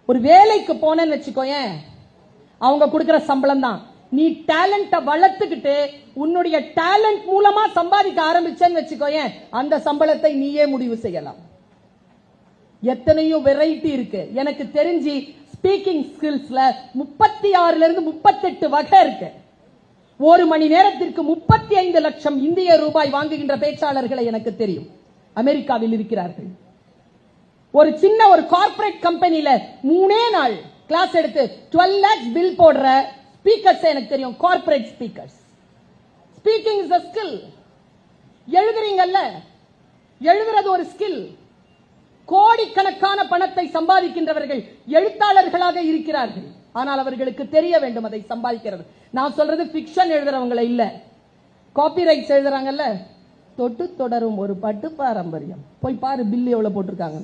ஒரு வேலைக்கு போனேன்னு வச்சுக்கோயேன், அவங்க கொடுக்கிற சம்பளம் தான். நீ டேலண்ட வளர்த்துக்கிட்டு உன்னுடைய டேலண்ட் மூலமா சம்பாதிக்க ஆரம்பிச்சேன்னு வச்சுக்கோயேன், அந்த சம்பளத்தை நீயே முடிவு செய்யலாம். எத்தனையோ வெரைட்டி இருக்கு. எனக்கு தெரிஞ்சு ஸ்பீக்கிங் ஸ்கில்ஸ்ல 36 இருந்து 38 வகை இருக்கு. ஒரு மணி நேரத்திற்கு 35 லட்சம் இந்திய ரூபாய் வாங்குகின்ற பேச்சாளர்களை எனக்கு தெரியும். அமெரிக்காவில் இருக்கிறார்கள். ஒரு சின்ன ஒரு கார்ப்பரேட் கம்பெனில 3 நாள் கிளாஸ் எடுத்து 12 lakhs பில் போடுற ஸ்பீக்கர்ஸ் எனக்கு தெரியும். Corporate speakers. Speaking is a skill. எழுதுறீங்கல்ல, எழுதுறது ஒரு ஸ்கில். கோடிக்கணக்கான பணத்தை சம்பாதிக்கின்றவர்கள் எழுத்தாளர்களாக இருக்கிறார்கள். ஆனால் அவர்களுக்கு தெரிய வேண்டும் அதை சம்பாதிக்கிறது. நான் சொல்றது பிக்ஷன் எழுதுறவங்களை இல்ல, காப்பிரைட்ஸ் எழுதுறாங்கல்ல. தொட்டு தொடரும் ஒரு பட்டு பாரம்பரியம். போய் பாரு பில் எவ்வளவு போட்டிருக்காங்க.